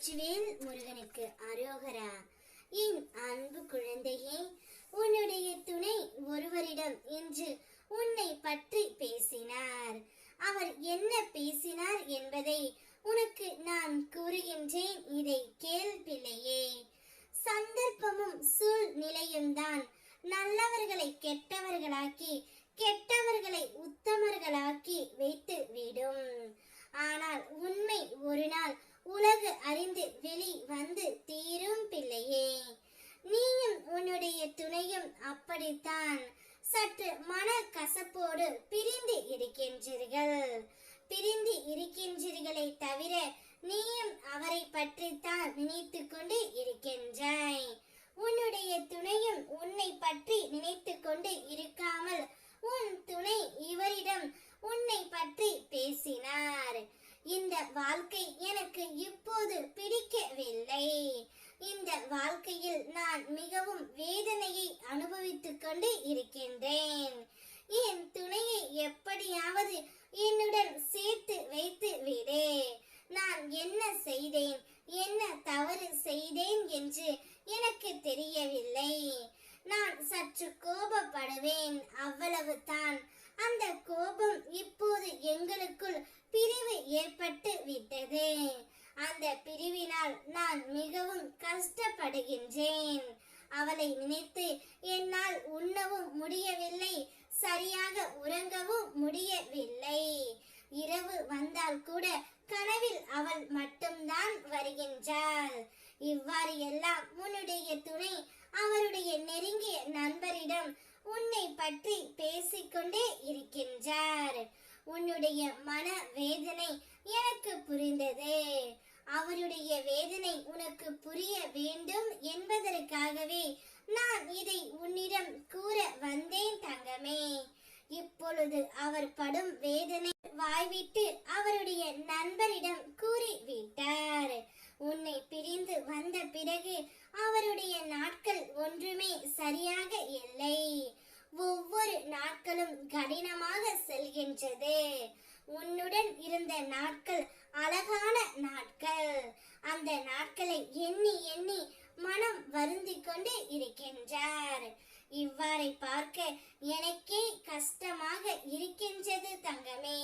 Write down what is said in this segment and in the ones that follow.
வெற்றிவேல் முருகனுக்கு அரோகரா. என் அன்பு குழந்தையே, உன்னுடைய துணை ஒருவரிடம் இன்று உன்னை பற்றி பேசினார். அவர் என்ன பேசினார் என்பதை உனக்கு நான் கூறுகின்றேன், இதை கேள் பிள்ளையே. சந்தர்ப்பமும் சூழ்நிலையும் தான் நல்லவர்களை கெட்டவர்களாக்கி கெட்டவர்களை உத்தமர்களாக்கி வைத்து விடும். ஆனால் உண்மை ஒரு நாள் உலகு அறிந்து வெளி வந்து தீரும் பிள்ளையே. நீயும் உன்னுடைய துணையும் அப்படித்தான் சற்று மன கசப்போடு பிரிந்து இருக்கின்றீர்களே தவிர நீயும் அவரை பற்றித்தான் நினைத்து கொண்டு இருக்கின்றாய். உன்னுடைய துணையும் உன்னை பற்றி நினைத்து கொண்டு இருக்காமல் உன் துணை இவரிடம் உன்னை பற்றி பேசினார். இந்த வாழ்க்கை எனக்கு இப்போது பிடிக்கவில்லை. இந்த வாழ்க்கையில் நான் மிகவும் வேதனையை அனுபவித்துக் கொண்டு இருக்கின்றேன். என் துணையை எப்படியாவது என்னுடன் சேர்த்து வைத்து விடு. நான் என்ன செய்தேன், என்ன தவறு செய்தேன் என்று எனக்கு தெரியவில்லை. நான் சற்று கோபப்படுவேன், அவ்வளவுதான். அந்த கோபம் இப்போது எங்களுக்குள் பிரிவு ஏற்பட்டு விட்டது. அந்த பிரிவினால் நான் மிகவும் கஷ்டப்படுகின்றேன். அவளை நினைத்து என்னால் உண்ணவும் முடியவில்லை, சரியாக உறங்கவும் முடியவில்லை. இரவு வந்தால் கூட கனவில் அவள் மட்டும்தான் வருகின்றாள். இவ்வாறு எல்லாம் உன்னுடைய துணை அவருடைய நெருங்கிய நண்பரிடம் உன்னை பற்றி பேசிக்கொண்டே இருக்கின்றார். உன்னுடைய மன வேதனை எனக்கு புரிந்தது. அவருடைய வேதனை உனக்கு புரிய வேண்டும் என்பதற்காகவே நான் இதை உன்னிடம் கூற வந்தேன் தங்கமே. இப்பொழுது அவர் படும் வேதனை வாய்விட்டு அவருடைய நண்பரிடம் கூறிவிட்டார். உன்னை பிரிந்து வந்த பிறகு அவருடைய நாட்கள் ஒன்றுமே சரியாக இல்லை. ஒவ்வொரு நாட்களும் கடினமாக செல்கின்றது. உன்னுடன் இருந்த நாட்கள் அழகான நாட்கள். அந்த நாட்களை எண்ணி எண்ணி மனம் வருந்திக் கொண்டு இருக்கின்றார். இவ்வாறை பார்க்க எனக்கே கஷ்டமாக இருக்கின்றது தங்கமே.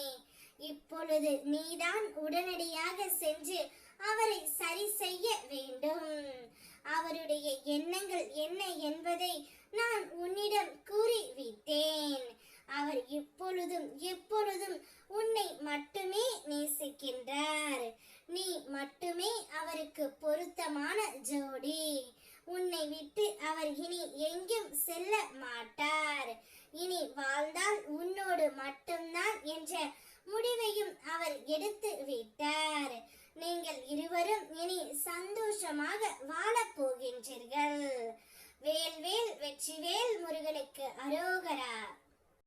இப்பொழுது நீதான் உடனடியாக சென்று அவரை சரி செய்ய வேண்டும். அவருடைய எண்ணங்கள் என்ன என்பதை நான் உன்னிடம் கூறிவிட்டேன். அவர் எப்பொழுதும் உன்னை மட்டுமே நேசிக்கின்றார். நீ மட்டுமே அவருக்கு பொருத்தமான ஜோடி. உன்னை விட்டு அவர் இனி எங்கும் செல்ல மாட்டார். இனி வாழ்ந்தால் உன்னோடு மட்டும்தான் என்ற முடிவையும் அவர் எடுத்து விட்டார். நீங்கள் இருவரும் இனி சந்தோஷமாக வாழப் போகின்றீர்கள். வேல்வேல் வெற்றிவேல் முருகனுக்கு அரோகரா.